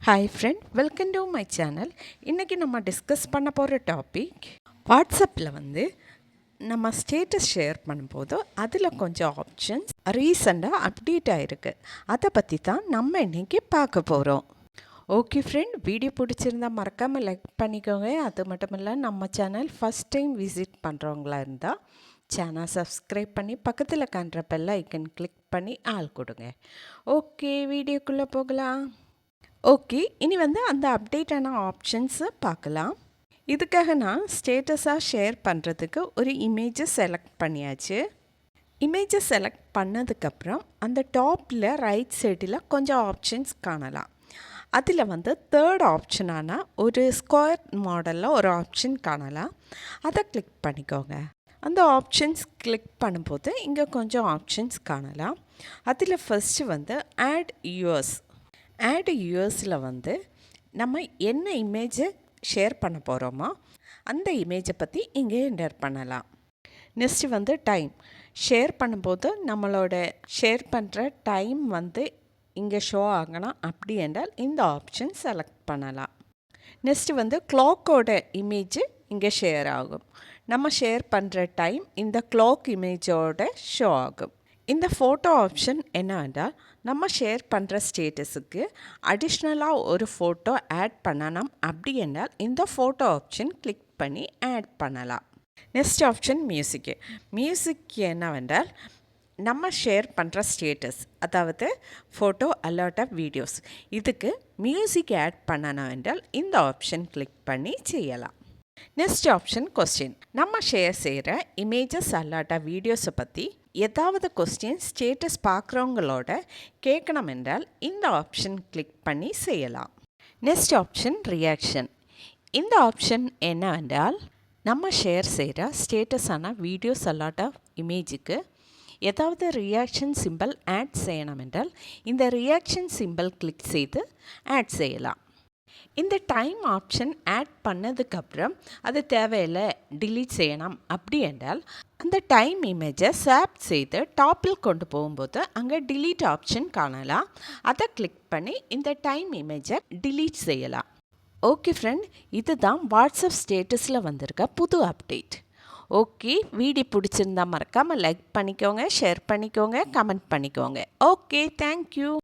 Hi friend, welcome to my channel. இன்றைக்கி நம்ம discuss பண்ண போகிற டாபிக் வாட்ஸ்அப்பில் நம்ம ஸ்டேட்டஸ் ஷேர் பண்ணும்போது அதில் கொஞ்சம் ஆப்ஷன்ஸ் ரீசெண்டாக அப்டேட் ஆகிருக்கு. அதை பற்றி தான் நம்ம இன்றைக்கி பார்க்க போகிறோம். ஓகே ஃப்ரெண்ட், வீடியோ பிடிச்சிருந்தால் மறக்காமல் லைக் பண்ணிக்கோங்க. அது மட்டும் இல்லை, நம்ம சேனல் ஃபஸ்ட் டைம் விசிட் பண்ணுறவங்களா இருந்தால் சேனல் சப்ஸ்கிரைப் பண்ணி பக்கத்தில் காண்ற பெல் ஐக்கன் கிளிக் பண்ணி ஆள் கொடுங்க. ஓகே, வீடியோக்குள்ளே போகலாம். ஓகே, இனி அந்த அப்டேட்டான ஆப்ஷன்ஸை பார்க்கலாம். இதுக்காக நான் ஸ்டேட்டஸாக ஷேர் பண்ணுறதுக்கு ஒரு இமேஜை செலக்ட் பண்ணியாச்சு. இமேஜை செலக்ட் பண்ணதுக்கப்புறம் அந்த டாப்பில் ரைட் சைடில் கொஞ்சம் ஆப்ஷன்ஸ் காணலாம். அதில் தேர்ட் ஆப்ஷனான ஒரு ஸ்கொயர் மாடலில் ஒரு ஆப்ஷன் காணலாம். அதை கிளிக் பண்ணிக்கோங்க. அந்த ஆப்ஷன்ஸ் கிளிக் பண்ணும்போது இங்கே கொஞ்சம் ஆப்ஷன்ஸ் காணலாம். அதில் ஃபஸ்ட்டு ஆட் யூஎஸில் நம்ம என்ன இமேஜை ஷேர் பண்ண போகிறோமோ அந்த இமேஜை பற்றி இங்கே என்டர் பண்ணலாம். நெக்ஸ்ட்டு டைம் ஷேர் பண்ணும்போது நம்மளோட ஷேர் பண்ணுற டைம் இங்கே ஷோ ஆகணும். அப்படி என்றால் இந்த ஆப்ஷன் செலக்ட் பண்ணலாம். நெக்ஸ்ட்டு கிளாக்கோட இமேஜ் இங்கே ஷேர் ஆகும். நம்ம ஷேர் பண்ணுற டைம் இந்த கிளாக் இமேஜோட ஷோ ஆகும். இந்த ஃபோட்டோ ஆப்ஷன் என்னவென்றால், நம்ம ஷேர் பண்ணுற ஸ்டேட்டஸுக்கு அடிஷ்னலாக ஒரு ஃபோட்டோ ஆட் பண்ணணும். அப்படி என்றால் இந்த ஃபோட்டோ ஆப்ஷன் கிளிக் பண்ணி ஆட் பண்ணலாம். நெக்ஸ்ட் ஆப்ஷன் மியூசிக் என்னவென்றால், நம்ம ஷேர் பண்ணுற ஸ்டேட்டஸ், அதாவது ஃபோட்டோ அல்லாட்ட வீடியோஸ், இதுக்கு மியூசிக் ஆட் பண்ணணும் என்றால் இந்த ஆப்ஷன் கிளிக் பண்ணி செய்யலாம். Next option question. நம்ம ஷேர் செய்கிற இமேஜஸ் அல்லாட்ட வீடியோஸை பற்றி ஏதாவது கொஸ்டின் ஸ்டேட்டஸ் பார்க்குறவங்களோட கேட்கணும் என்றால் இந்த ஆப்ஷன் கிளிக் பண்ணி செய்யலாம். Next option reaction. இந்த ஆப்ஷன் என்னவென்றால், நம்ம ஷேர் செய்கிற ஸ்டேட்டஸான வீடியோஸ் அல்லாட்ட இமேஜுக்கு ஏதாவது ரியாக்ஷன் சிம்பிள் ஆட் செய்யணும் என்றால் இந்த ரியாக்ஷன் சிம்பிள் கிளிக் செய்து ஆட் செய்யலாம். இந்த டைம் ஆப்ஷன் ஆட் பண்ணதுக்கப்புறம் அது தேவையில்லை, டிலீட் செய்யணும் அப்படி என்றால் அந்த டைம் இமேஜை சேவ் செய்து டாப்பில் கொண்டு போகும்போது அங்கே டிலீட் ஆப்ஷன் காணலாம். அதை கிளிக் பண்ணி இந்த டைம் இமேஜை டிலீட் செய்யலாம். ஓகே ஃப்ரெண்ட், இதுதான் வாட்ஸ்அப் ஸ்டேட்டஸில் வந்திருக்க புது அப்டேட். ஓகே, வீடியோ பிடிச்சிருந்தா மறக்காமல் லைக் பண்ணிக்கோங்க, ஷேர் பண்ணிக்கோங்க, கமெண்ட் பண்ணிக்கோங்க. Okay, thank you.